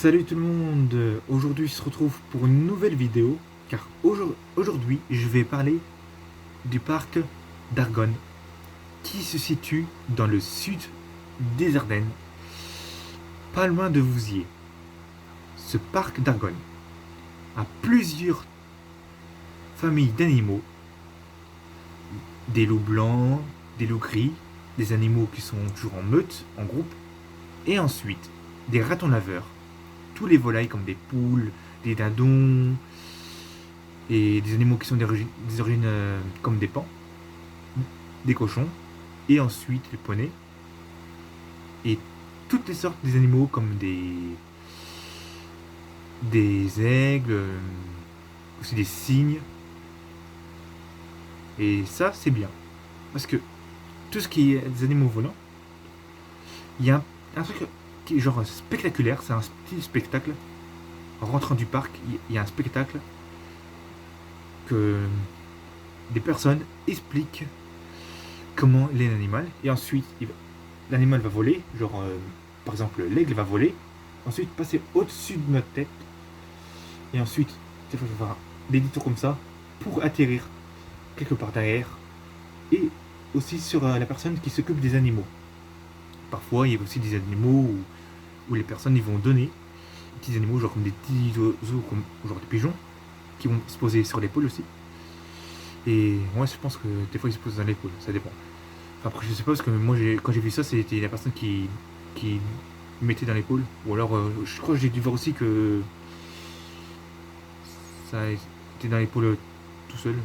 Salut tout le monde, aujourd'hui on se retrouve pour une nouvelle vidéo, car aujourd'hui je vais parler du parc d'Argonne, qui se situe dans le sud des Ardennes, pas loin de Vouziers. Ce parc d'Argonne a plusieurs familles d'animaux, des loups blancs, des loups gris, des animaux qui sont toujours en meute, en groupe, et ensuite des ratons laveurs, tous les volailles comme des poules, des dindons, et des animaux qui sont des origines comme des paons, des cochons, et ensuite les poneys, et toutes les sortes des animaux comme des aigles, aussi des cygnes. Et ça, c'est bien. Parce que tout ce qui est des animaux volants, il y a un truc qui est genre spectaculaire, c'est un petit spectacle. En rentrant du parc, il y a un spectacle que des personnes expliquent comment il est un animal, et ensuite l'animal va voler, genre par exemple l'aigle va voler, ensuite passer au-dessus de notre tête, et ensuite il faut faire des détours comme ça pour atterrir quelque part derrière, et aussi sur la personne qui s'occupe des animaux. Parfois il y a aussi des animaux où les personnes ils vont donner des petits animaux, genre comme des petits oiseaux, comme genre des pigeons, qui vont se poser sur l'épaule aussi. Et moi je pense que des fois ils se posent dans l'épaule, ça dépend. Après, je sais pas, parce que moi, quand j'ai vu ça, c'était la personne qui mettait dans l'épaule. Ou alors, je crois que j'ai dû voir aussi que ça était dans l'épaule tout seul.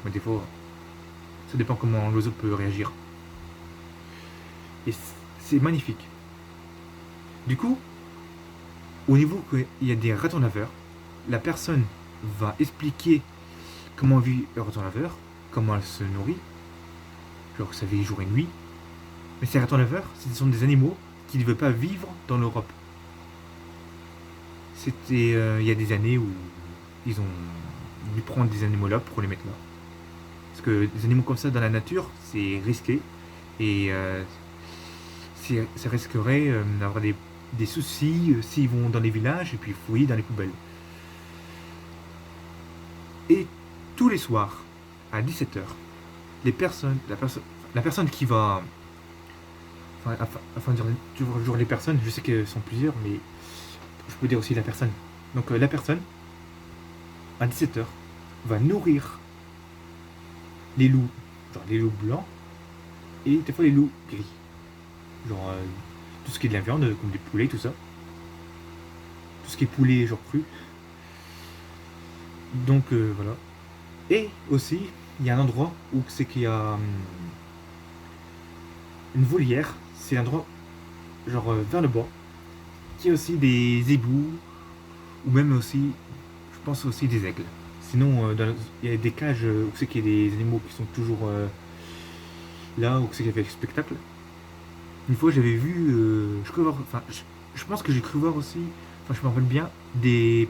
Mais des fois, ça dépend comment l'oiseau peut réagir. Et c'est magnifique. Du coup, au niveau qu'il y a des ratons laveurs, la personne va expliquer comment vit le raton laveur, comment elle se nourrit, genre ça vit jour et nuit. Mais ces ratons laveurs, ce sont des animaux qui ne veulent pas vivre dans l'Europe. C'était il y a des années où ils ont dû prendre des animaux là pour les mettre là. Parce que des animaux comme ça dans la nature, c'est risqué. Et ça risquerait d'avoir des soucis s'ils vont dans les villages et puis fouiller dans les poubelles. Et tous les soirs, à 17h, la personne qui va. Enfin de dire toujours les personnes, je sais qu'elles sont plusieurs, mais je peux dire aussi la personne. Donc la personne, à 17h, va nourrir les loups, genre les loups blancs, et des fois les loups gris. Genre tout ce qui est de la viande, comme des poulets, tout ça. Tout ce qui est poulet, genre cru. Donc voilà. Et aussi, il y a un endroit où c'est qu'il y a une volière, c'est un endroit genre vers le bas, qui a aussi des ébous, ou même aussi, je pense aussi des aigles. Sinon, il y a des cages où c'est qu'il y a des animaux qui sont toujours là, où c'est qu'il y avait le spectacle. Une fois, j'avais vu, je pense que j'ai cru voir aussi, enfin, je me rappelle bien, des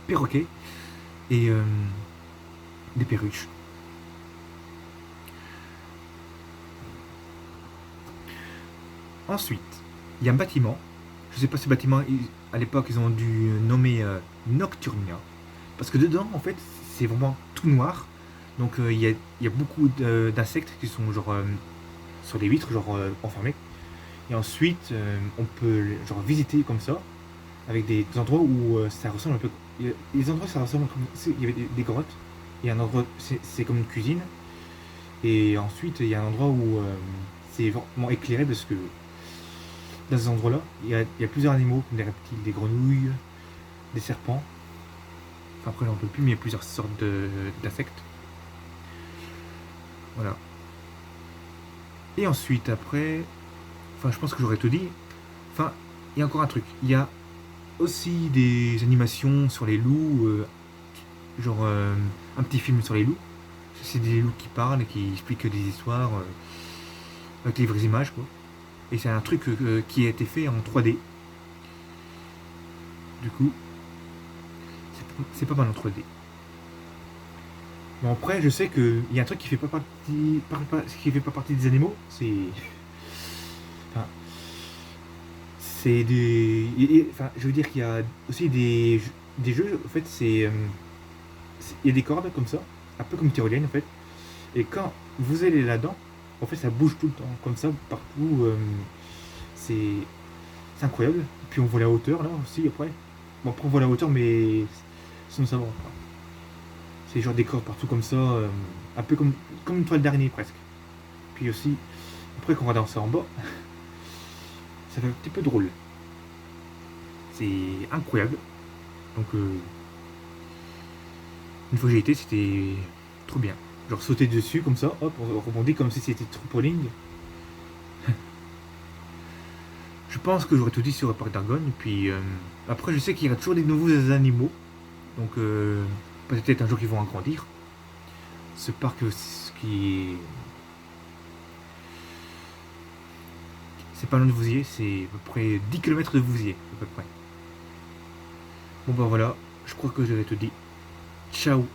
perroquets et des perruches. Ensuite, il y a un bâtiment. Je sais pas ce bâtiment, à l'époque, ils ont dû nommer Nocturnia. Parce que dedans, en fait, c'est vraiment tout noir. Donc, il y a beaucoup d'insectes qui sont genre sur les vitres, genre enfermés. Et ensuite, on peut genre visiter comme ça, avec des endroits où ça ressemble un peu. Les endroits, ça ressemble comme. Il y avait des grottes. Il y a un endroit, c'est comme une cuisine. Et ensuite, il y a un endroit où c'est vraiment éclairé parce que dans ces endroits-là, il y a plusieurs animaux, comme des reptiles, des grenouilles, des serpents. Enfin, après, j'en peux plus, mais il y a plusieurs sortes d'insectes. Voilà. Et ensuite, après, enfin, je pense que j'aurais tout dit. Enfin, il y a encore un truc. Il y a aussi des animations sur les loups, genre un petit film sur les loups. C'est des loups qui parlent et qui expliquent des histoires avec les vraies images, quoi. Et c'est un truc qui a été fait en 3D. Du coup, c'est pas mal en 3D. Bon, après, je sais qu'il y a un truc qui fait pas partie des animaux, c'est. Enfin, C'est des. Enfin, je veux dire qu'il y a aussi des jeux, en fait, il y a des cordes comme ça, un peu comme tyrolienne en fait. Et quand vous allez là-dedans, en fait, ça bouge tout le temps, comme ça, partout. C'est c'est incroyable. Puis on voit la hauteur là aussi après. Bon, après on voit la hauteur, mais sans savoir. Quoi. C'est genre des cordes partout comme ça, un peu comme une toile d'araignée presque. Puis aussi, après quand on regarde ça en bas, ça fait un petit peu drôle. C'est incroyable. Donc, une fois que j'y étais, c'était trop bien. Genre sauter dessus comme ça, hop, on rebondit comme si c'était trampoline. Je pense que j'aurais tout dit sur le parc d'Argonne. Et puis après, je sais qu'il y a toujours des nouveaux animaux. Donc peut-être un jour qu'ils vont en grandir. Ce parc qui est. C'est pas loin de Vouziers, c'est à peu près 10 km de Vouziers, à peu près. Bon bah voilà, je crois que j'avais tout dit. Ciao.